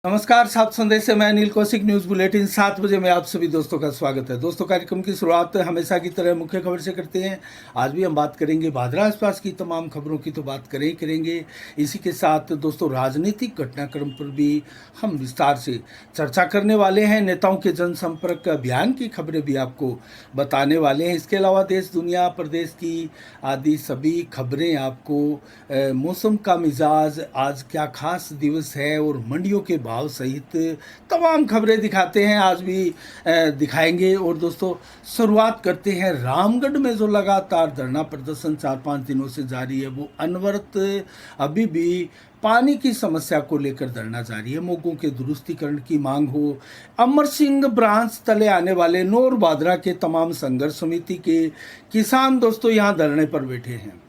नमस्कार, सात संदेश से मैं अनिल कौशिक। न्यूज़ बुलेटिन 7 बजे में आप सभी दोस्तों का स्वागत है। दोस्तों, कार्यक्रम की शुरुआत हमेशा की तरह मुख्य खबर से करते हैं। आज भी हम बात करेंगे भादरा आसपास की तमाम खबरों की, तो बात करेंगे। इसी के साथ दोस्तों राजनीतिक घटनाक्रम पर भी हम विस्तार से चर्चा करने वाले हैं। नेताओं के जनसंपर्क अभियान की खबरें भी आपको बताने वाले हैं। इसके अलावा देश दुनिया प्रदेश की आदि सभी खबरें आपको, मौसम का मिजाज, आज क्या खास दिवस है और मंडियों के भाव सहित तमाम खबरें दिखाते हैं। आज भी दिखाएंगे। और दोस्तों शुरुआत करते हैं रामगढ़ में जो लगातार धरना प्रदर्शन 4-5 दिनों से जारी है, वो अनवरत अभी भी पानी की समस्या को लेकर धरना जारी है। मोगों के दुरुस्तीकरण की मांग हो। अमर सिंह ब्रांच तले आने वाले नौर भादरा के तमाम संघर्ष समिति के किसान दोस्तों यहाँ धरने पर बैठे हैं,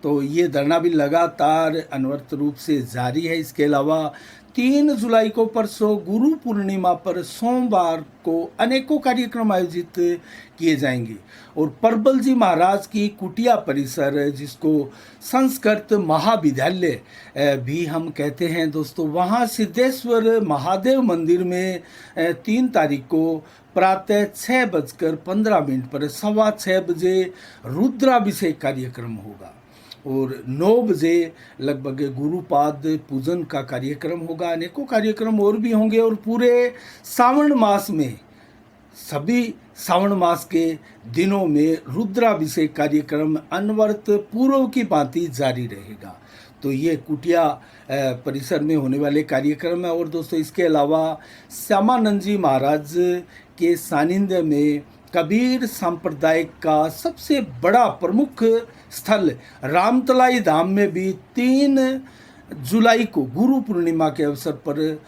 तो ये धरना भी लगातार अनवरत रूप से जारी है। इसके अलावा 3 जुलाई को परसों गुरु पूर्णिमा पर सोमवार को अनेकों कार्यक्रम आयोजित किए जाएंगे। और परबल जी महाराज की कुटिया परिसर, जिसको संस्कृत महाविद्यालय भी हम कहते हैं दोस्तों, वहाँ सिद्धेश्वर महादेव मंदिर में 3 तारीख को प्रातः 6:15 पर 6:15 बजे रुद्राभिषेक कार्यक्रम होगा। और 9 बजे लगभग गुरुपाद पूजन का कार्यक्रम होगा। अनेकों कार्यक्रम और भी होंगे। और पूरे श्रावण मास में, सभी श्रावण मास के दिनों में रुद्राभिषेक कार्यक्रम अनवरत पूर्व की भांति जारी रहेगा। तो ये कुटिया परिसर में होने वाले कार्यक्रम है। और दोस्तों इसके अलावा श्यामानंद जी महाराज के सानिध्य में कबीर सांप्रदायिक का सबसे बड़ा प्रमुख स्थल रामतलाई धाम में भी 3 जुलाई को गुरु पूर्णिमा के अवसर पर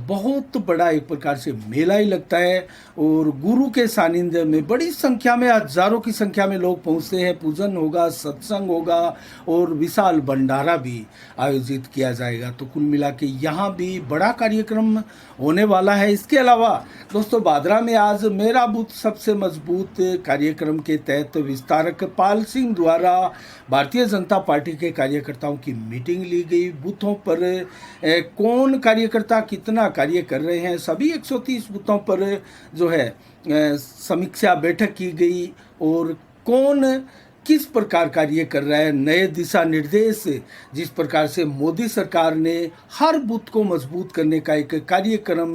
बहुत बड़ा एक प्रकार से मेला ही लगता है। और गुरु के सानिध्य में बड़ी संख्या में, हजारों की संख्या में लोग पहुंचते हैं। पूजन होगा, सत्संग होगा और विशाल भंडारा भी आयोजित किया जाएगा। तो कुल मिला के यहाँ भी बड़ा कार्यक्रम होने वाला है। इसके अलावा दोस्तों भादरा में आज मेरा बूथ सबसे मजबूत कार्यक्रम के तहत विस्तारक पाल सिंह द्वारा भारतीय जनता पार्टी के कार्यकर्ताओं की मीटिंग ली गई। बूथों पर कौन कार्यकर्ता कितना कार्य कर रहे हैं, सभी 130 बूथों पर जो है समीक्षा बैठक की गई। और कौन किस प्रकार कार्य कर रहा है, नए दिशा निर्देश जिस प्रकार से मोदी सरकार ने हर बूथ को मजबूत करने का एक कार्यक्रम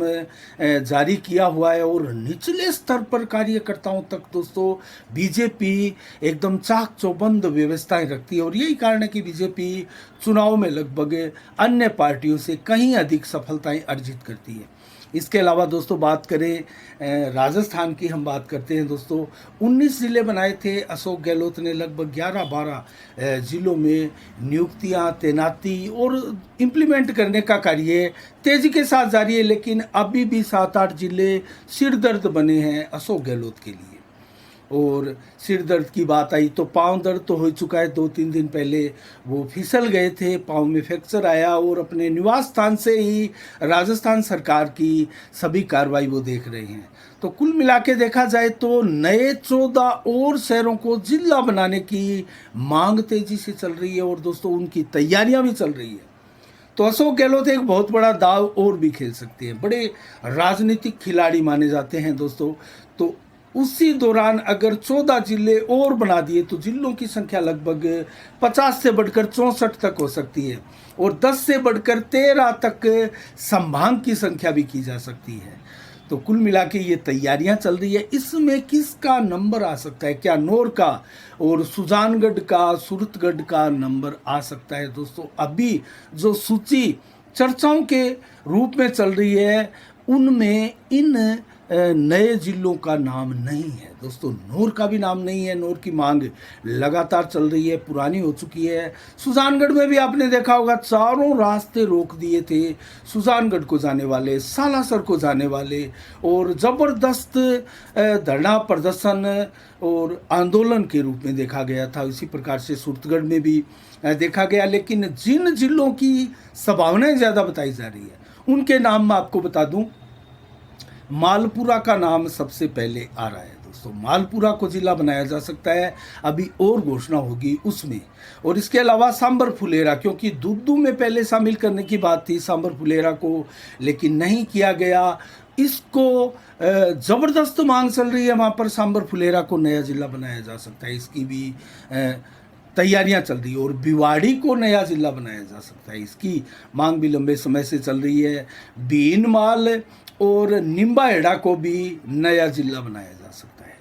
जारी किया हुआ है। और निचले स्तर पर कार्यकर्ताओं तक दोस्तों बीजेपी एकदम चाक चौबंद व्यवस्थाएं रखती है। और यही कारण है कि बीजेपी चुनाव में लगभग अन्य पार्टियों से कहीं अधिक सफलताएं अर्जित करती है। इसके अलावा दोस्तों बात करें राजस्थान की, हम बात करते हैं दोस्तों। 19 जिले बनाए थे अशोक गहलोत ने। लगभग 11-12 जिलों में नियुक्तियां, तैनाती और इम्प्लीमेंट करने का कार्य तेजी के साथ जारी है। लेकिन अभी भी 7-8 जिले सिरदर्द बने हैं अशोक गहलोत के लिए। और सिर दर्द की बात आई तो पांव दर्द तो हो चुका है। 2-3 दिन पहले वो फिसल गए थे, पांव में फ्रैक्चर आया और अपने निवास स्थान से ही राजस्थान सरकार की सभी कार्रवाई वो देख रहे हैं। तो कुल मिला के देखा जाए तो नए 14 और शहरों को जिला बनाने की मांग तेजी से चल रही है। और दोस्तों उनकी तैयारियां भी चल रही है। तो अशोक गहलोत एक बहुत बड़ा दाव और भी खेल सकते हैं, बड़े राजनीतिक खिलाड़ी माने जाते हैं दोस्तों। तो उसी दौरान अगर 14 जिले और बना दिए तो जिलों की संख्या लगभग 50 से बढ़कर 64 तक हो सकती है। और 10 से बढ़कर 13 तक संभाग की संख्या भी की जा सकती है। तो कुल मिला के ये तैयारियां चल रही है। इसमें किसका नंबर आ सकता है, क्या नौर का और सुजानगढ़ का, सूरतगढ़ का नंबर आ सकता है दोस्तों? अभी जो सूची चर्चाओं के रूप में चल रही है उनमें इन नए जिलों का नाम नहीं है दोस्तों। नौर का भी नाम नहीं है। नौर की मांग लगातार चल रही है, पुरानी हो चुकी है। सुजानगढ़ में भी आपने देखा होगा, चारों रास्ते रोक दिए थे सुजानगढ़ को जाने वाले, सालासर को जाने वाले। और ज़बरदस्त धरना प्रदर्शन और आंदोलन के रूप में देखा गया था। इसी प्रकार से सूरतगढ़ में भी देखा गया। लेकिन जिन जिलों की संभावनाएं ज़्यादा बताई जा रही है उनके नाम मैं आपको बता दूं। मालपुरा का नाम सबसे पहले आ रहा है दोस्तों। दोस्तों। मालपुरा को जिला बनाया जा सकता है, अभी और घोषणा होगी उसमें। और इसके अलावा सांबर फुलेरा, क्योंकि दुद्दू में पहले शामिल करने की बात थी सांबर फुलेरा को, लेकिन नहीं किया गया। इसको ज़बरदस्त मांग चल रही है वहाँ पर, सांबर फुलेरा को नया जिला बनाया जा सकता है, इसकी भी तैयारियां चल रही है। और भिवाड़ी को नया जिला बनाया जा सकता है, इसकी मांग भी लंबे समय से चल रही है। भीनमाल और निम्बाहेड़ा को भी नया जिला बनाया जा सकता है।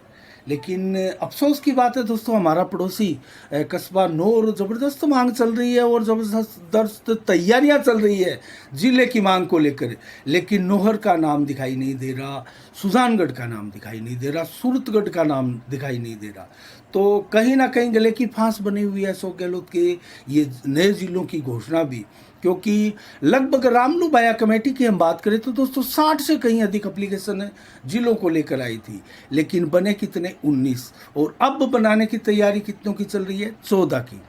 लेकिन अफसोस की बात है हमारा पड़ोसी कस्बा नौर, ज़बरदस्त मांग चल रही है और ज़बरदस्त तैयारियां चल रही है जिले की मांग को लेकर, लेकिन नौहर का नाम दिखाई नहीं दे रहा, सुजानगढ़ का नाम दिखाई नहीं दे रहा, सूरतगढ़ का नाम दिखाई नहीं दे रहा। तो कहीं ना कहीं गले की फांस बनी हुई है अशोक गहलोत के ये नए जिलों की घोषणा भी, क्योंकि लगभग रामलू बाया कमेटी की हम बात करें तो 60 से कहीं अधिक एप्लीकेशन जिलों को लेकर आई थी, लेकिन बने कितने 19, और अब बनाने की तैयारी कितनों की चल रही है 14 की।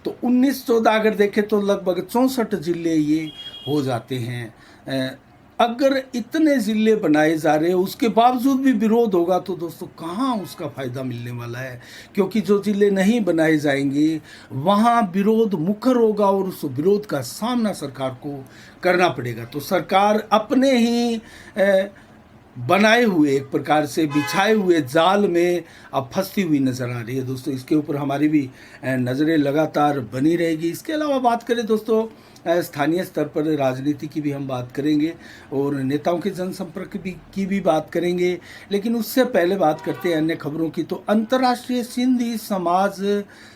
तो 19-14 अगर देखें तो लगभग 64 जिले ये हो जाते हैं। अगर इतने ज़िले बनाए जा रहे हैं उसके बावजूद भी विरोध होगा तो दोस्तों कहाँ उसका फ़ायदा मिलने वाला है, क्योंकि जो ज़िले नहीं बनाए जाएंगे वहाँ विरोध मुखर होगा और उस विरोध का सामना सरकार को करना पड़ेगा। तो सरकार अपने ही बनाए हुए एक प्रकार से बिछाए हुए जाल में अब फंसती हुई नज़र आ रही है दोस्तों। इसके ऊपर हमारी भी नज़रें लगातार बनी रहेगी। इसके अलावा बात करें दोस्तों स्थानीय स्तर पर राजनीति की भी हम बात करेंगे और नेताओं के जनसंपर्क की भी बात करेंगे, लेकिन उससे पहले बात करते हैं अन्य खबरों की। तो अंतर्राष्ट्रीय सिंधी समाज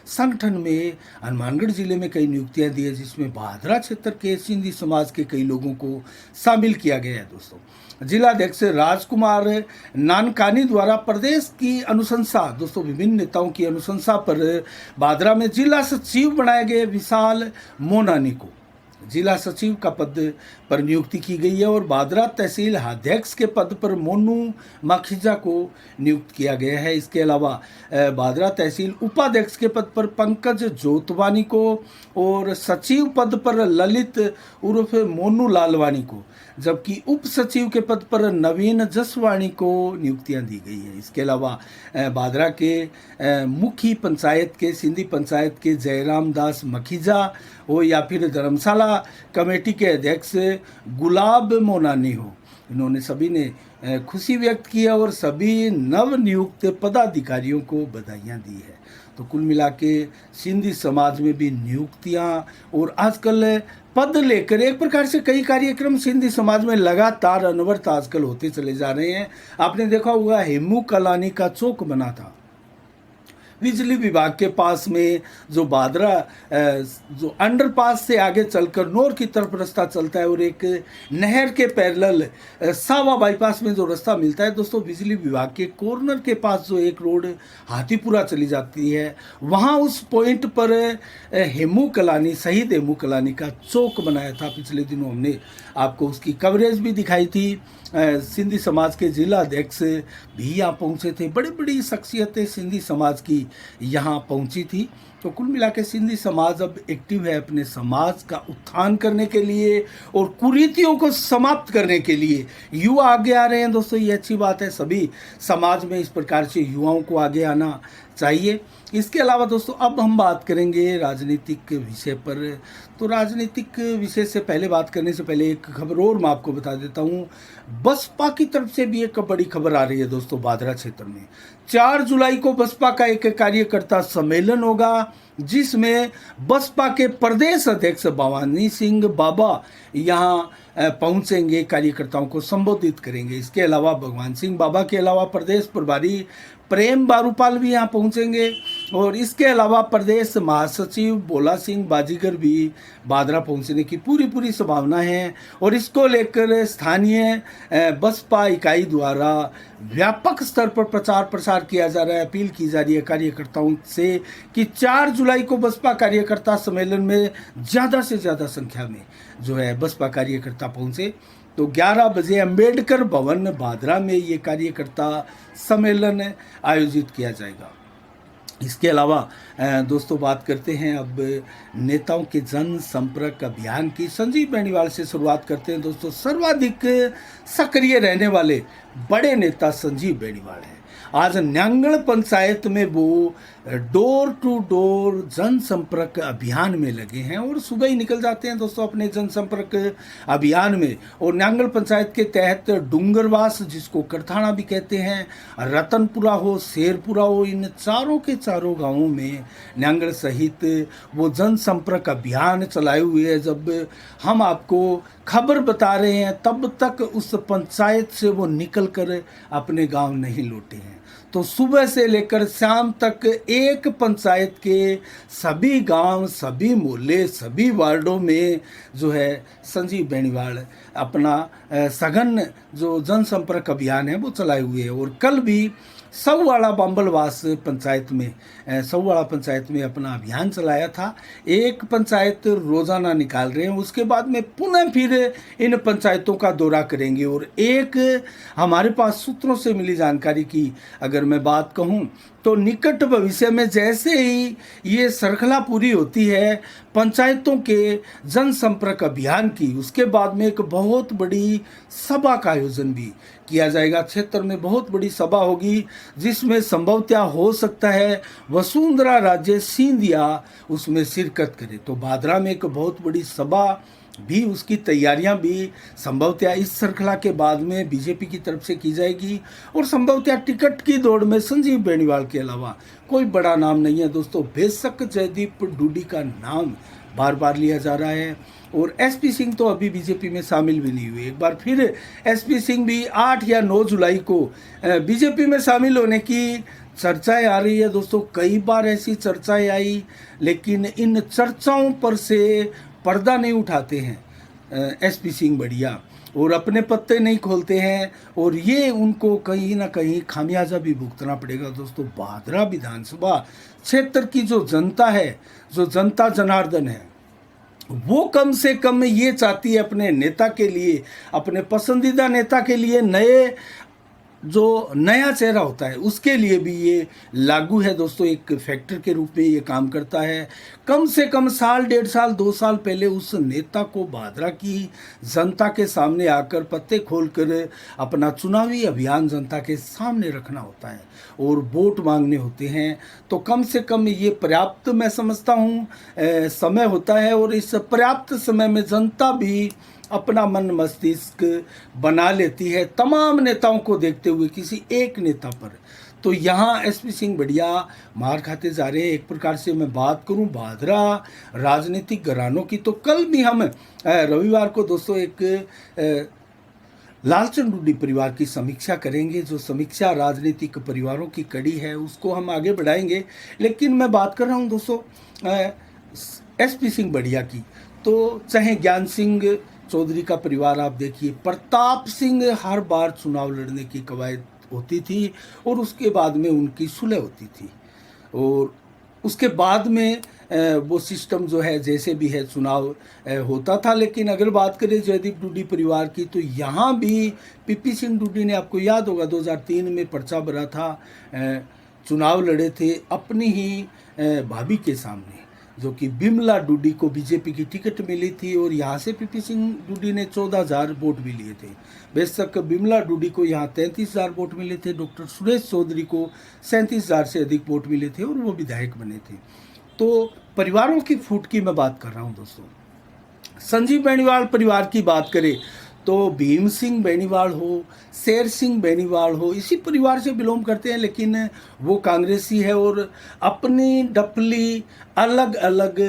संगठन में हनुमानगढ़ जिले में कई नियुक्तियां दी है, जिसमें भादरा क्षेत्र के सिंधी समाज के कई लोगों को शामिल किया गया है दोस्तों। जिलाध्यक्ष राजकुमार नानकानी द्वारा प्रदेश की अनुशंसा दोस्तों विभिन्न नेताओं की अनुशंसा पर भादरा में जिला सचिव बनाए गए विशाल मोनानी को जिला सचिव का पद पर नियुक्ति की गई है और भादरा तहसील अध्यक्ष के पद पर मोनू माखीजा को नियुक्त किया गया है। इसके अलावा भादरा तहसील उपाध्यक्ष के पद पर पंकज जोतवानी को और सचिव पद पर ललित उर्फ मोनू लालवानी को, जबकि उप सचिव के पद पर नवीन जसवाणी को नियुक्तियां दी गई है। इसके अलावा भादरा के मुखी पंचायत के सिंधी पंचायत के जयराम दास मखीजा हो या फिर धर्मशाला कमेटी के अध्यक्ष गुलाब मोनानी हो, इन्होंने सभी ने खुशी व्यक्त की है और सभी नव नियुक्त पदाधिकारियों को बधाइयाँ दी है। तो कुल मिला के सिंधी समाज में भी नियुक्तियाँ और आजकल पद लेकर एक प्रकार से कई कार्यक्रम सिंधी समाज में लगातार अनवरत आजकल होते चले जा रहे हैं। आपने देखा होगा हेमू कलानी का चौक बना था बिजली विभाग के पास में, जो भादरा जो अंडरपास से आगे चलकर नौर की तरफ रास्ता चलता है और एक नहर के पैरेलल सावा बाईपास में जो रास्ता मिलता है दोस्तों, बिजली विभाग के कॉर्नर के पास जो एक रोड हाथीपुरा चली जाती है, वहाँ उस पॉइंट पर हेमू कलानी शहीद हेमू कलानी का चौक बनाया था। पिछले दिनों हमने आपको उसकी कवरेज भी दिखाई थी। सिंधी समाज के जिला अध्यक्ष भी यहाँ पहुँचे थे, बड़ी बड़ी शख्सियतें सिंधी समाज की यहाँ पहुँची थी। तो कुल मिला के सिंधी समाज अब एक्टिव है अपने समाज का उत्थान करने के लिए और कुरीतियों को समाप्त करने के लिए युवा आगे आ रहे हैं दोस्तों, ये अच्छी बात है। सभी समाज में इस प्रकार से युवाओं को आगे आना चाहिए। इसके अलावा दोस्तों अब हम बात करेंगे राजनीतिक विषय पर। तो राजनीतिक विषय से पहले बात करने से पहले एक खबर और मैं आपको बता देता हूँ। बसपा की तरफ से भी एक बड़ी खबर आ रही है दोस्तों। भादरा क्षेत्र में 4 जुलाई को बसपा का एक कार्यकर्ता सम्मेलन होगा, जिसमें बसपा के प्रदेश अध्यक्ष भवानी सिंह बाबा यहाँ पहुंचेंगे, कार्यकर्ताओं को संबोधित करेंगे। इसके अलावा भगवान सिंह बाबा के अलावा प्रदेश प्रभारी प्रेम बारूपाल भी यहाँ पहुँचेंगे और इसके अलावा प्रदेश महासचिव भोला सिंह बाजीगर भी भादरा पहुँचने की पूरी संभावना है। और इसको लेकर स्थानीय बसपा इकाई द्वारा व्यापक स्तर पर प्रचार प्रसार किया जा रहा है। अपील की जा रही है कार्यकर्ताओं से कि 4 जुलाई को बसपा कार्यकर्ता सम्मेलन में ज़्यादा से ज़्यादा संख्या में जो है बसपा कार्यकर्ता पहुँचे। तो 11 बजे अंबेडकर भवन भादरा में ये कार्यकर्ता सम्मेलन आयोजित किया जाएगा। इसके अलावा दोस्तों बात करते हैं अब नेताओं के जन संपर्क अभियान की। संजीव बेनीवाल से शुरुआत करते हैं दोस्तों। सर्वाधिक सक्रिय रहने वाले बड़े नेता संजीव बेनीवाल हैं। आज न्यांगड़ पंचायत में वो डोर टू डोर जनसंपर्क अभियान में लगे हैं और सुबह ही निकल जाते हैं दोस्तों अपने जनसंपर्क अभियान में। और न्यांगड़ पंचायत के तहत डूंगरवास, जिसको करथाना भी कहते हैं, रतनपुरा हो, शेरपुरा हो, इन चारों के चारों गांवों में न्यांगड़ सहित वो जनसंपर्क अभियान चलाए हुए हैं। जब हम आपको खबर बता रहे हैं तब तक उस पंचायत से वो निकल कर अपने गांव नहीं लौटे हैं। तो सुबह से लेकर शाम तक एक पंचायत के सभी गांव, सभी मोहल्ले, सभी वार्डों में जो है संजीव बेनीवाल अपना सघन जो जनसंपर्क अभियान है वो चलाए हुए है। और कल भी सौवाड़ा बांबलवास पंचायत में सौवाड़ा पंचायत में अपना अभियान चलाया था। एक पंचायत रोजाना निकाल रहे हैं, उसके बाद में पुनः फिर इन पंचायतों का दौरा करेंगे। और एक हमारे पास सूत्रों से मिली जानकारी की अगर मैं बात कहूँ तो निकट भविष्य में जैसे ही ये श्रृंखला पूरी होती है पंचायतों के जनसंपर्क अभियान की, उसके बाद में एक बहुत बड़ी सभा का आयोजन भी किया जाएगा। क्षेत्र में बहुत बड़ी सभा होगी जिसमें संभवतः हो सकता है वसुंधरा राजे सिंधिया उसमें शिरकत करे। तो भादरा में एक बहुत बड़ी सभा भी, उसकी तैयारियां भी संभवतः इस श्रृंखला के बाद में बीजेपी की तरफ से की जाएगी। और संभवतः टिकट की दौड़ में संजीव बेनीवाल के अलावा कोई बड़ा नाम नहीं है दोस्तों। बेशक जयदीप डूडी का नाम बार बार लिया जा रहा है और एसपी सिंह तो अभी बीजेपी में शामिल भी नहीं हुए। एक बार फिर एसपी सिंह भी 8 या 9 जुलाई को बीजेपी में शामिल होने की चर्चाएं आ रही है दोस्तों। कई बार ऐसी चर्चाएं आई, लेकिन इन चर्चाओं पर से पर्दा नहीं उठाते हैं एसपी सिंह बढ़िया और अपने पत्ते नहीं खोलते हैं, और ये उनको कहीं ना कहीं खामियाजा भी भुगतना पड़ेगा दोस्तों। भादरा विधानसभा क्षेत्र की जो जनता है, जो जनता जनार्दन है, वो कम से कम ये चाहती है अपने नेता के लिए, अपने पसंदीदा नेता के लिए जो नया चेहरा होता है उसके लिए भी ये लागू है दोस्तों। एक फैक्टर के रूप में ये काम करता है। कम से कम साल, 1.5 साल, 2 साल पहले उस नेता को भादरा की जनता के सामने आकर पत्ते खोलकर अपना चुनावी अभियान जनता के सामने रखना होता है और वोट मांगने होते हैं। तो कम से कम ये पर्याप्त मैं समझता हूँ समय होता है, और इस पर्याप्त समय में जनता भी अपना मन मस्तिष्क बना लेती है तमाम नेताओं को देखते हुए किसी एक नेता पर। तो यहाँ एसपी सिंह बढ़िया मार खाते जा रहे हैं। एक प्रकार से मैं बात करूँ भादरा राजनीतिक घरानों की, तो कल भी हम रविवार को दोस्तों एक लालचंद डूडी परिवार की समीक्षा करेंगे। जो समीक्षा राजनीतिक परिवारों की कड़ी है उसको हम आगे बढ़ाएंगे। लेकिन मैं बात कर रहा हूँ दोस्तों एसपी सिंह बढ़िया की, तो चाहे ज्ञान सिंह चौधरी का परिवार आप देखिए, प्रताप सिंह हर बार चुनाव लड़ने की कवायद होती थी और उसके बाद में उनकी सुलह होती थी, और उसके बाद में वो सिस्टम जो है जैसे भी है चुनाव होता था। लेकिन अगर बात करें जयदीप डूडी परिवार की, तो यहाँ भी पीपी सिंह डूडी ने, आपको याद होगा 2003 में पर्चा भरा था, चुनाव लड़े थे अपनी ही भाभी के सामने, जो कि बिमला डूडी को बीजेपी की टिकट मिली थी, और यहाँ से पीपी सिंह डूडी ने 14,000 वोट भी लिए थे। बेशक बिमला डूडी को यहाँ 33,000 वोट मिले थे, डॉक्टर सुरेश चौधरी को 37,000 से अधिक वोट मिले थे और वो विधायक बने थे। तो परिवारों की फूट की मैं बात कर रहा हूँ दोस्तों। संजीव बेनीवाल परिवार की बात करें तो भीम सिंह बेनीवाल हो, शेर सिंह बेनीवाल हो, इसी परिवार से बिलोंग करते हैं, लेकिन वो कांग्रेसी है और अपनी डफली अलग अलग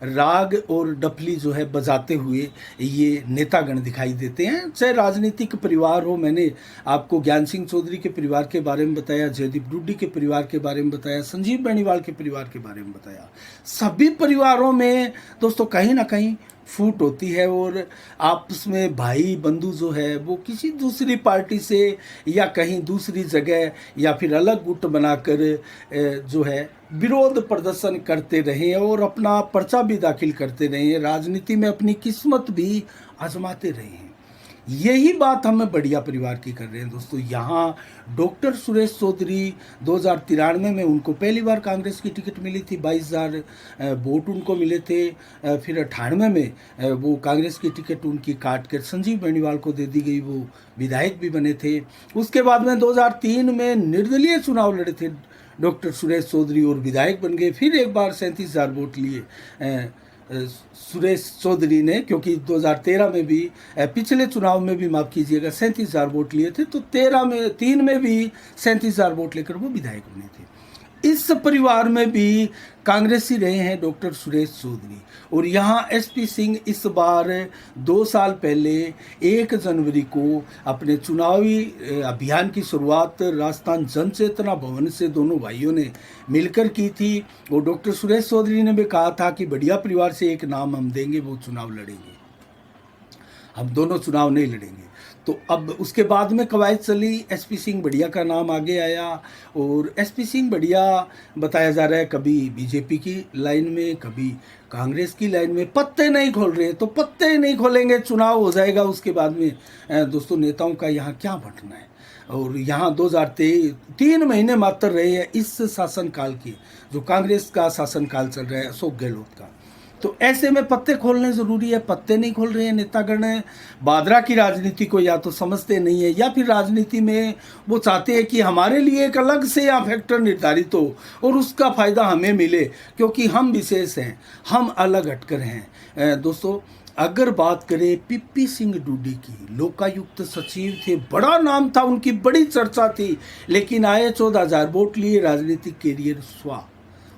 राग और डफली जो है बजाते हुए ये नेतागण दिखाई देते हैं। चाहे राजनीतिक परिवार हो, मैंने आपको ज्ञान सिंह चौधरी के परिवार के बारे में बताया, जयदीप डूडी के परिवार के बारे में बताया, संजीव बेनीवाल के परिवार के बारे में बताया। सभी परिवारों में दोस्तों कहीं ना कहीं फूट होती है और आपस में भाई बंधु जो है वो किसी दूसरी पार्टी से या कहीं दूसरी जगह या फिर अलग गुट बनाकर जो है विरोध प्रदर्शन करते रहे और अपना पर्चा भी दाखिल करते रहे, राजनीति में अपनी किस्मत भी आजमाते रहे हैं। यही बात हम बढ़िया परिवार की कर रहे हैं दोस्तों। यहाँ डॉक्टर सुरेश चौधरी 2093 में उनको पहली बार कांग्रेस की टिकट मिली थी, 22,000 वोट उनको मिले थे। फिर 98 में वो कांग्रेस की टिकट उनकी काट कर संजीव बेनीवाल को दे दी गई, वो विधायक भी बने थे। उसके बाद में 2003 में निर्दलीय चुनाव लड़े थे डॉक्टर सुरेश चौधरी और विधायक बन गए। फिर एक बार 37,000 वोट लिए सुरेश चौधरी ने, क्योंकि 2013 में भी पिछले चुनाव में भी, माफ़ कीजिएगा, 37,000 वोट लिए थे, तो 3 में भी 37,000 वोट लेकर वो विधायक बने थे। इस परिवार में भी कांग्रेसी रहे हैं डॉक्टर सुरेश चौधरी। और यहाँ एसपी सिंह इस बार 2 साल पहले 1 जनवरी को अपने चुनावी अभियान की शुरुआत राजस्थान जनचेतना भवन से दोनों भाइयों ने मिलकर की थी। और डॉक्टर सुरेश चौधरी ने भी कहा था कि बढ़िया परिवार से एक नाम हम देंगे, वो चुनाव लड़ेंगे, हम दोनों चुनाव नहीं लड़ेंगे। तो अब उसके बाद में कवायद चली, एसपी सिंह बढ़िया का नाम आगे आया। और एसपी सिंह बढ़िया बताया जा रहा है कभी बीजेपी की लाइन में, कभी कांग्रेस की लाइन में। पत्ते नहीं खोल रहे, तो पत्ते नहीं खोलेंगे, चुनाव हो जाएगा उसके बाद में। दोस्तों, नेताओं का यहाँ क्या बंटना है। और यहाँ 2023 3 महीने मात्र रहे हैं इस शासनकाल की, जो कांग्रेस का शासनकाल चल रहा है अशोक गहलोत का। तो ऐसे में पत्ते खोलने ज़रूरी है, पत्ते नहीं खोल रहे हैं नेतागण। बादरा की राजनीति को या तो समझते नहीं है, या फिर राजनीति में वो चाहते हैं कि हमारे लिए एक अलग से यहाँ फैक्टर निर्धारित हो और उसका फ़ायदा हमें मिले, क्योंकि हम विशेष हैं, हम अलग हटकर हैं। दोस्तों, अगर बात करें पीपी सिंह डूडी की, लोकायुक्त सचिव थे, बड़ा नाम था, उनकी बड़ी चर्चा थी, लेकिन आए 14,000 वोट लिए, राजनीतिक कैरियर स्वाहा।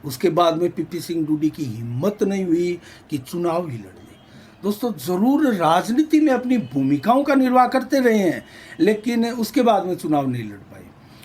उसके बाद में पीपी सिंह डूडी की हिम्मत नहीं हुई कि चुनाव ही लड़ ले। दोस्तों, ज़रूर राजनीति में अपनी भूमिकाओं का निर्वाह करते रहे हैं, लेकिन उसके बाद में चुनाव नहीं लड़ पाए।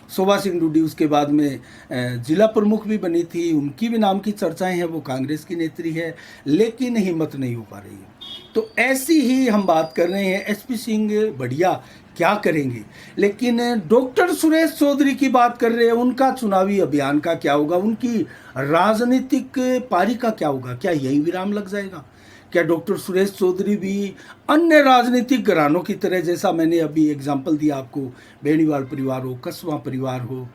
शोभा सिंह डूडी उसके बाद में जिला प्रमुख भी बनी थी, उनकी भी नाम की चर्चाएं हैं, वो कांग्रेस की नेत्री है, लेकिन हिम्मत नहीं हो पा रही है। तो ऐसी ही हम बात कर रहे हैं एसपी सिंह बढ़िया क्या करेंगे, लेकिन डॉक्टर सुरेश चौधरी की बात कर रहे हैं, उनका चुनावी अभियान का क्या होगा, उनकी राजनीतिक पारी का क्या होगा। क्या यही विराम लग जाएगा? क्या डॉक्टर सुरेश चौधरी भी अन्य राजनीतिक घरानों की तरह, जैसा मैंने अभी एग्जाम्पल दिया आपको, बेनीवाल परिवार हो, कसवा परिवार हो,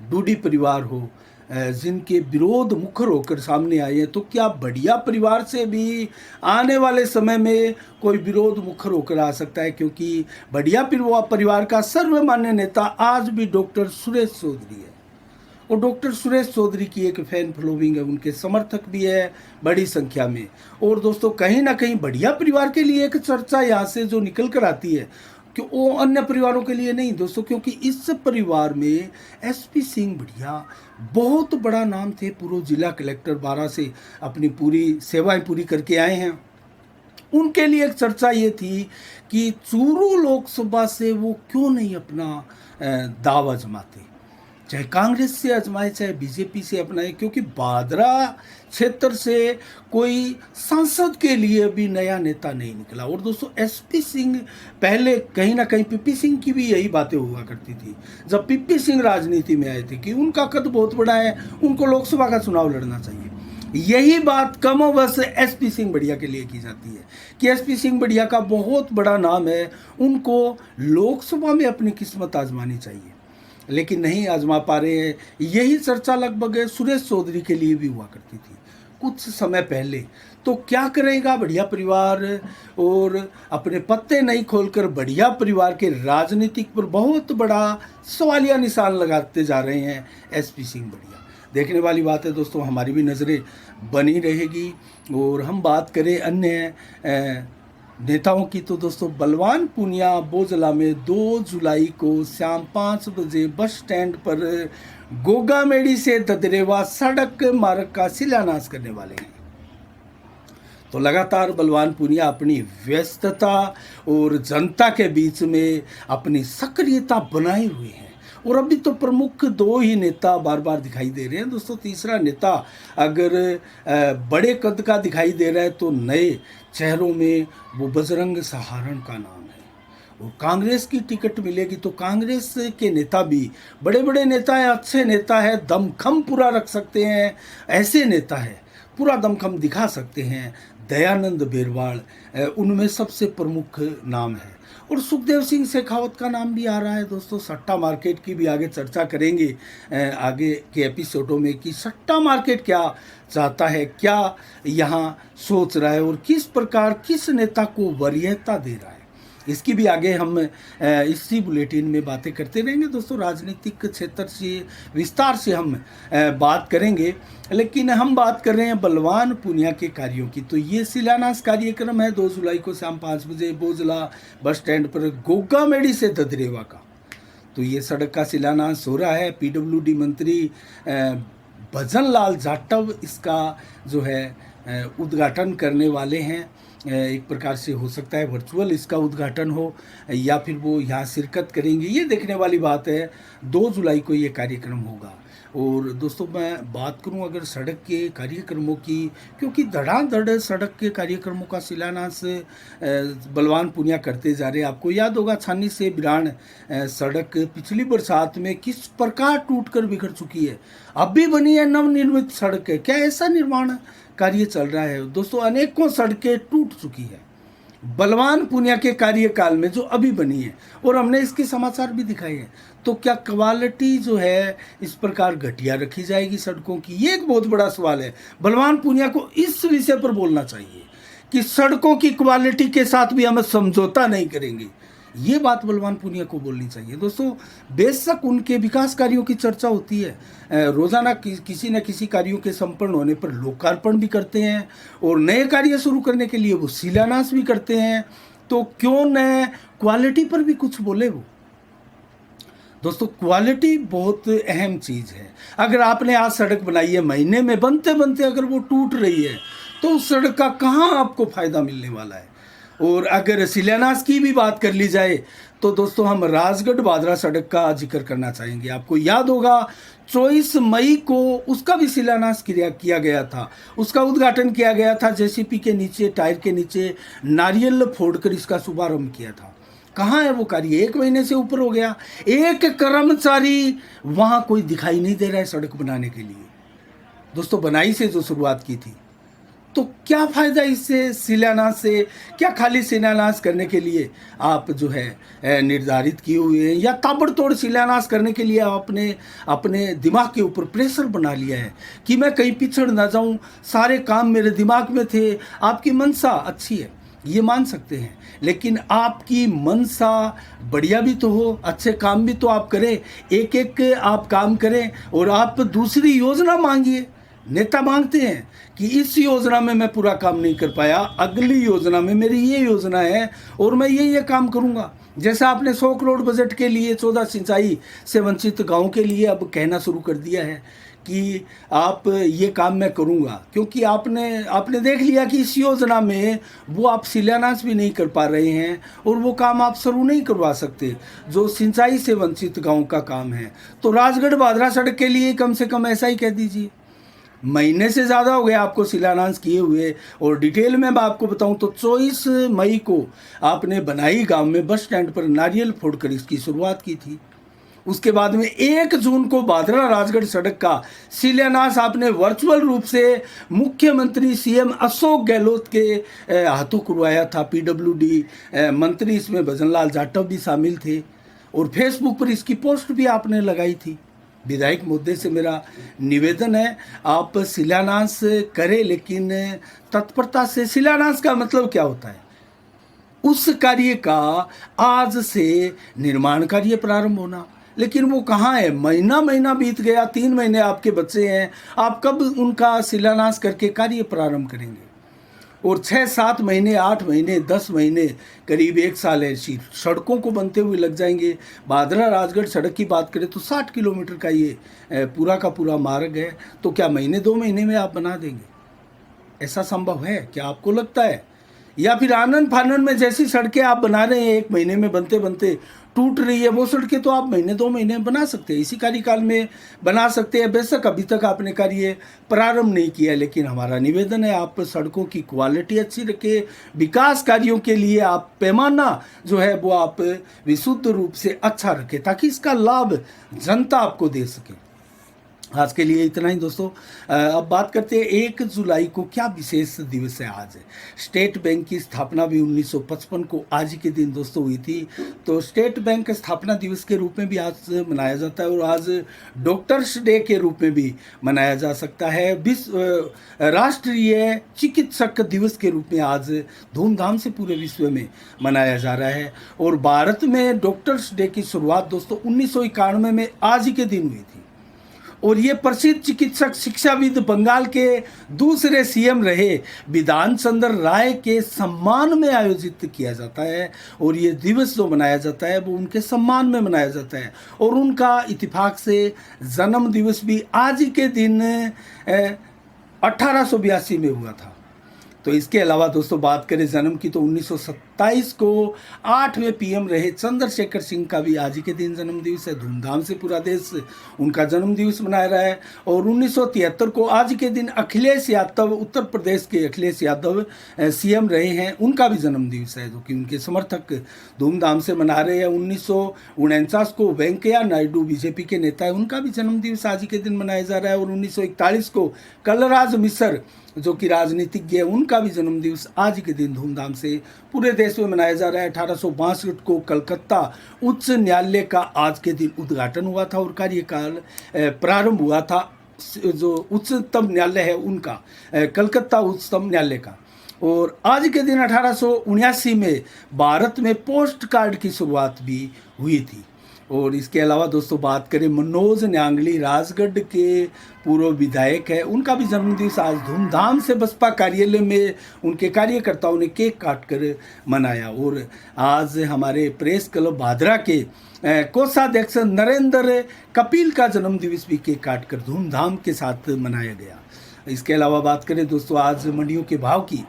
डूडी परिवार हो, जिनके विरोध मुखर होकर सामने आए हैं, तो क्या बढ़िया परिवार से भी आने वाले समय में कोई विरोध मुखर होकर आ सकता है? क्योंकि बढ़िया परिवार का सर्वमान्य नेता आज भी डॉक्टर सुरेश चौधरी है, और डॉक्टर सुरेश चौधरी की एक फैन फॉलोइंग है, उनके समर्थक भी है बड़ी संख्या में। और दोस्तों, कहीं ना कहीं बढ़िया परिवार के लिए एक चर्चा यहाँ से जो निकल कर आती है कि वो अन्य परिवारों के लिए नहीं दोस्तों, क्योंकि इस परिवार में एसपी सिंह बढ़िया बहुत बड़ा नाम थे, पूर्व जिला कलेक्टर 12 से अपनी पूरी सेवाएं पूरी करके आए हैं। उनके लिए एक चर्चा ये थी कि चूरू लोकसभा से वो क्यों नहीं अपना दाव आजमाते, चाहे कांग्रेस से आजमाए चाहे बीजेपी से अपनाए, क्योंकि बादरा क्षेत्र से कोई सांसद के लिए भी नया नेता नहीं निकला। और दोस्तों, एसपी सिंह पहले कहीं ना कहीं पीपी सिंह की भी यही बातें हुआ करती थी जब पीपी सिंह राजनीति में आए थे, कि उनका कद बहुत बड़ा है, उनको लोकसभा का चुनाव लड़ना चाहिए। यही बात कमोबश एसपी सिंह बढ़िया के लिए की जाती है कि एसपी सिंह बढ़िया का बहुत बड़ा नाम है, उनको लोकसभा में अपनी किस्मत आजमानी चाहिए, लेकिन नहीं आजमा पा रहे हैं। यही चर्चा लगभग सुरेश चौधरी के लिए भी हुआ करती थी कुछ समय पहले। तो क्या करेगा बढ़िया परिवार, और अपने पत्ते नहीं खोलकर बढ़िया परिवार के राजनीतिक पर बहुत बड़ा सवालिया निशान लगाते जा रहे हैं एसपी सिंह बढ़िया। देखने वाली बात है दोस्तों, हमारी भी नज़रें बनी रहेगी। और हम बात करें अन्य नेताओं की, तो दोस्तों, बलवान पूनिया बोजला में 2 जुलाई को शाम 5 बजे बस स्टैंड पर गोगामेड़ी से ददरेवा सड़क मार्ग का शिलान्यास करने वाले हैं। तो लगातार बलवान पूनिया अपनी व्यस्तता और जनता के बीच में अपनी सक्रियता बनाए हुए हैं, और अभी तो प्रमुख 2 ही नेता बार बार दिखाई दे रहे हैं दोस्तों। तीसरा नेता अगर बड़े कद का दिखाई दे रहा है तो नए चेहरों में वो बजरंग सहारण का नाम है। और कांग्रेस की टिकट मिलेगी तो कांग्रेस के नेता भी बड़े बड़े नेता हैं, अच्छे नेता है, दमखम पूरा रख सकते हैं, ऐसे नेता है पूरा दमखम दिखा सकते हैं। दयानंद बेरवाल उनमें सबसे प्रमुख नाम है। और सुखदेव सिंह शेखावत का नाम भी आ रहा है दोस्तों। सट्टा मार्केट की भी आगे चर्चा करेंगे आगे के एपिसोडों में कि सट्टा मार्केट क्या चाहता है, क्या यहाँ सोच रहा है और किस प्रकार किस नेता को वरीयता दे रहा है। इसकी भी आगे हम इसी बुलेटिन में बातें करते रहेंगे दोस्तों। राजनीतिक क्षेत्र से विस्तार से हम बात करेंगे, लेकिन हम बात कर रहे हैं बलवान पूनिया के कार्यों की। तो ये शिलान्यास कार्यक्रम है 2 जुलाई को शाम 5 बजे बोजला बस स्टैंड पर गोगामेड़ी से ददरेवा का। तो ये सड़क का शिलान्यास हो रहा है। पीडब्ल्यूडी मंत्री भजन लाल जाटव इसका जो है उद्घाटन करने वाले हैं। एक प्रकार से हो सकता है वर्चुअल इसका उद्घाटन हो या फिर वो यहाँ शिरकत करेंगे, ये देखने वाली बात है। 2 जुलाई को ये कार्यक्रम होगा। और दोस्तों मैं बात करूं अगर सड़क के कार्यक्रमों की, क्योंकि धड़ाधड़ सड़क के कार्यक्रमों का शिलान्यास बलवान पूनिया करते जा रहे हैं। आपको याद होगा छानी से बिरान सड़क पिछली बरसात में किस प्रकार टूटकर बिखर चुकी है। अब भी बनी है, नवनिर्मित सड़क है। क्या ऐसा निर्माण कार्य चल रहा है दोस्तों? अनेकों सड़कें टूट चुकी है बलवान पूनिया के कार्यकाल में जो अभी बनी है, और हमने इसके समाचार भी दिखाए हैं। तो क्या क्वालिटी जो है इस प्रकार घटिया रखी जाएगी सड़कों की? ये एक बहुत बड़ा सवाल है। बलवान पूनिया को इस विषय पर बोलना चाहिए कि सड़कों की क्वालिटी के साथ भी हम समझौता नहीं करेंगे। ये बात बलवान पूनिया को बोलनी चाहिए दोस्तों। बेशक उनके विकास कार्यों की चर्चा होती है, रोजाना किसी न किसी कार्यों के संपन्न होने पर लोकार्पण भी करते हैं और नए कार्य शुरू करने के लिए वो शिलान्यास भी करते हैं। तो क्यों न क्वालिटी पर भी कुछ बोले वो? दोस्तों क्वालिटी बहुत अहम चीज़ है। अगर आपने आज सड़क बनाई है, महीने में बनते बनते अगर वो टूट रही है तो उस सड़क का कहाँ आपको फायदा मिलने वाला है। और अगर शिलान्यास की भी बात कर ली जाए तो दोस्तों हम राजगढ़ बादरा सड़क का जिक्र करना चाहेंगे। आपको याद होगा 24 मई को उसका भी शिलान्यास किया गया था, उसका उद्घाटन किया गया था। जेसीपी के नीचे, टायर के नीचे नारियल फोड़कर इसका शुभारंभ किया था। कहाँ है वो कार्य? 1 महीने से ऊपर हो गया। एक कर्मचारी वहाँ कोई दिखाई नहीं दे रहा है सड़क बनाने के लिए दोस्तों, बनाई से जो शुरुआत की थी। तो क्या फ़ायदा इससे शिलान्यास से? क्या खाली शिलान्यास करने के लिए आप जो है निर्धारित किए हुए हैं, या ताबड़तोड़ शिलान्यास करने के लिए आपने अपने दिमाग के ऊपर प्रेशर बना लिया है कि मैं कहीं पिछड़ ना जाऊं, सारे काम मेरे दिमाग में थे। आपकी मनसा अच्छी है, ये मान सकते हैं, लेकिन आपकी मनसा बढ़िया भी तो हो, अच्छे काम भी तो आप करें। एक एक आप काम करें और आप दूसरी योजना मांगिए। नेता मांगते हैं कि इस योजना में मैं पूरा काम नहीं कर पाया, अगली योजना में मेरी ये योजना है और मैं ये काम करूँगा। जैसे आपने 100 करोड़ बजट के लिए 14 सिंचाई से वंचित गाँव के लिए अब कहना शुरू कर दिया है कि आप ये काम मैं करूँगा, क्योंकि आपने देख लिया कि इस योजना में वो आप शिलान्यास भी नहीं कर पा रहे हैं और वो काम आप शुरू नहीं करवा सकते जो सिंचाई से वंचित गाँव का काम है। तो राजगढ़ बादरा सड़क के लिए कम से कम ऐसा ही कह दीजिए। महीने से ज़्यादा हो गया आपको शिलान्यास किए हुए। और डिटेल में मैं आपको बताऊं तो 24 मई को आपने बनाई गांव में बस स्टैंड पर नारियल फोड़कर इसकी शुरुआत की थी। उसके बाद में 1 जून को बादरा राजगढ़ सड़क का शिलान्यास आपने वर्चुअल रूप से मुख्यमंत्री सीएम अशोक गहलोत के हाथों करवाया था। पीडब्ल्यूडी मंत्री इसमें भजन लाल जाटव भी शामिल थे और फेसबुक पर इसकी पोस्ट भी आपने लगाई थी। विधायक मुद्दे से मेरा निवेदन है, आप शिलान्यास करें, लेकिन तत्परता से। शिलान्यास का मतलब क्या होता है? उस कार्य का आज से निर्माण कार्य प्रारंभ होना। लेकिन वो कहाँ है? महीना बीत गया, 3 महीने आपके बच्चे हैं, आप कब उनका शिलान्यास करके कार्य प्रारंभ करेंगे? और 6-7 महीने, 8 महीने, 10 महीने, करीब 1 साल ऐसी सड़कों को बनते हुए लग जाएंगे। बादरा राजगढ़ सड़क की बात करें तो 60 किलोमीटर का ये पूरा का पूरा मार्ग है। तो क्या महीने 2 महीने में आप बना देंगे? ऐसा संभव है क्या आपको लगता है? या फिर आनन फानन में जैसी सड़कें आप बना रहे हैं 1 महीने में बनते बनते टूट रही है, वो सड़कें तो आप महीने 2 महीने में बना सकते हैं, इसी कार्यकाल में बना सकते हैं। बेशक अभी तक आपने कार्य प्रारंभ नहीं किया, लेकिन हमारा निवेदन है आप सड़कों की क्वालिटी अच्छी रखें। विकास कार्यों के लिए आप पैमाना जो है वो आप विशुद्ध रूप से अच्छा रखें, ताकि इसका लाभ जनता आपको दे सके। आज के लिए इतना ही दोस्तों। अब बात करते हैं 1 जुलाई को क्या विशेष दिवस है आज। स्टेट बैंक की स्थापना भी 1955 को आज के दिन दोस्तों हुई थी। तो स्टेट बैंक स्थापना दिवस के रूप में भी आज मनाया जाता है और आज डॉक्टर्स डे के रूप में भी मनाया जा सकता है। विश्व राष्ट्रीय चिकित्सक दिवस के रूप में आज धूमधाम से पूरे विश्व में मनाया जा रहा है। और भारत में डॉक्टर्स डे की शुरुआत दोस्तों 1991 में आज ही के दिन हुई थी और ये प्रसिद्ध चिकित्सक शिक्षाविद बंगाल के दूसरे सीएम रहे विधान चंद्र राय के सम्मान में आयोजित किया जाता है। और ये दिवस जो मनाया जाता है वो उनके सम्मान में मनाया जाता है और उनका इत्तेफाक से जन्म दिवस भी आज ही के दिन 1882 में हुआ था। तो इसके अलावा दोस्तों बात करें जन्म की तो 1927 को 8वें पीएम रहे चंद्रशेखर सिंह का भी आज ही के दिन जन्म दिवस है। धूमधाम से पूरा देश उनका जन्म दिवस मना रहा है। और 1973 को आज के दिन अखिलेश यादव, उत्तर प्रदेश के अखिलेश यादव सीएम रहे हैं, उनका भी जन्म दिवस है जो कि उनके समर्थक धूमधाम से मना रहे हैं। 1949 को वेंकैया नायडू बीजेपी के नेता है, उनका भी जन्म दिवस आज ही के दिन मनाया जा रहा है। और 1941 को कलराज मिश्र जो कि राजनीतिज्ञ है, उनका भी जन्म दिवस आज के दिन धूमधाम से पूरे देश में मनाया जा रहा है। 1862 को कलकत्ता उच्च न्यायालय का आज के दिन उद्घाटन हुआ था और कार्यकाल प्रारंभ हुआ था। जो उच्चतम न्यायालय है उनका, कलकत्ता उच्चतम न्यायालय का। और आज के दिन 1879 में भारत में पोस्ट कार्ड की शुरुआत भी हुई थी। और इसके अलावा दोस्तों बात करें मनोज न्यांगली राजगढ़ के पूर्व विधायक है, उनका भी जन्मदिवस आज धूमधाम से बसपा कार्यालय में उनके कार्यकर्ताओं ने केक काट कर मनाया। और आज हमारे प्रेस क्लब भादरा के कोषाध्यक्ष नरेंद्र कपिल का जन्मदिवस भी केक काट कर धूमधाम के साथ मनाया गया। इसके अलावा बात करें दोस्तों आज मंडियों के भाव की,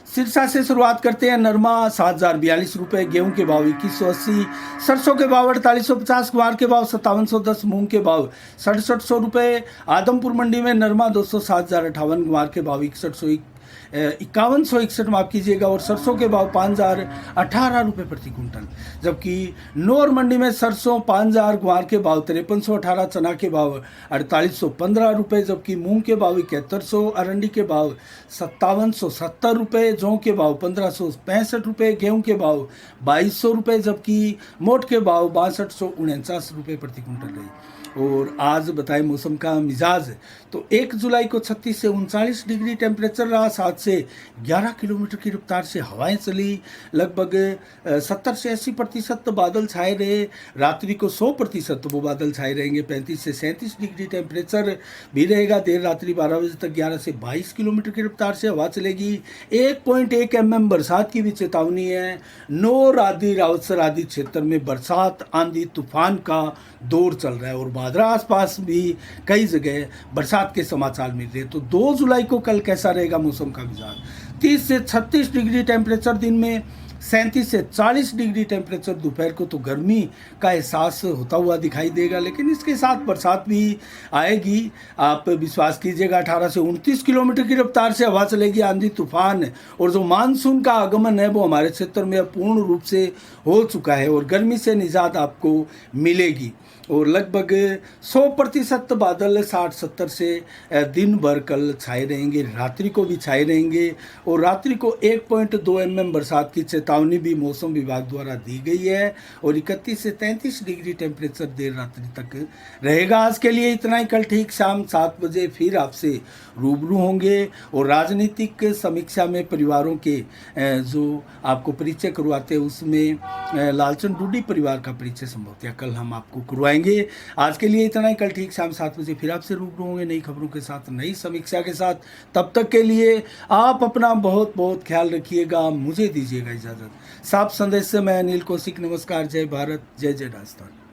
सिरसा से शुरुआत करते हैं। नरमा 7042 रुपये, गेहूं के भाव 2180, सरसों के भाव 4850, ग्वार के भाव 5710, मूंग के भाव 6700 रुपये। आदमपुर मंडी में नरमा 200 7058, ग्वार के भाव 5161 माफ कीजिएगा और सरसों के भाव 5018 रुपये प्रति कुंटल। जबकि नौर मंडी में सरसों 5000, ग्वार के भाव 5318, चना के भाव 4815 रुपये, जबकि मूंग के भाव 7100, अरंडी के भाव 5770 रुपये, जौ के भाव 1565 रुपये, गेहूं के भाव 2200 रुपये, जबकि मोट के भाव 6249 रुपये प्रति कुंटल रहे। और आज बताएं मौसम का मिजाज, तो 1 जुलाई को 36 से 39 डिग्री टेम्परेचर रहा। 7 से 11 किलोमीटर की रफ्तार से हवाएं चली। लगभग 70 से 80% बादल छाए रहे। रात्रि को 100% वो बादल छाए रहेंगे। 35 से 37 डिग्री टेम्परेचर भी रहेगा। देर रात्रि 12 बजे तक 11 से 22 किलोमीटर की रफ्तार से हवा चलेगी। 1.1 mm बरसात की भी चेतावनी है। नौर आदि रावतसर आदि क्षेत्र में बरसात, आंधी तूफान का दौर चल रहा है और भादरा आसपास भी कई जगह बरसात के समाचार मिल रहे हैं। तो 2 जुलाई को कल कैसा रहेगा मौसम का मिजाज, 30 से 36 डिग्री टेम्परेचर दिन में, 37 से 40 डिग्री टेम्परेचर दोपहर को। तो गर्मी का एहसास होता हुआ दिखाई देगा, लेकिन इसके साथ बरसात भी आएगी। आप विश्वास कीजिएगा 18 से 29 किलोमीटर की रफ्तार से हवा चलेगी। आंधी तूफान और जो मानसून का आगमन है वो हमारे क्षेत्र में पूर्ण रूप से हो चुका है और गर्मी से निजात आपको मिलेगी। और लगभग 100% बादल 60-70 से दिन भर कल छाए रहेंगे। रात्रि को भी छाए रहेंगे और रात्रि को 1.2 mm बरसात की चेतावनी भी मौसम विभाग द्वारा दी गई है। और 31 से 33 डिग्री टेम्परेचर देर रात्रि तक रहेगा। आज के लिए इतना ही। कल ठीक शाम 7 बजे फिर आपसे रूबरू होंगे और राजनीतिक समीक्षा में परिवारों के जो आपको परिचय करवाते हैं उसमें लालचंद डूडी परिवार का परिचय संभवतः कल हम आपको करवाएंगे। आज के लिए इतना ही। कल ठीक शाम 7 बजे फिर आपसे रूबरू होंगे नई खबरों के साथ, नई समीक्षा के साथ। तब तक के लिए आप अपना बहुत बहुत ख्याल रखिएगा। मुझे दीजिएगा इजाज़त। साफ संदेश से मैं अनिल कौशिक। नमस्कार। जय भारत, जय जय राजस्थान।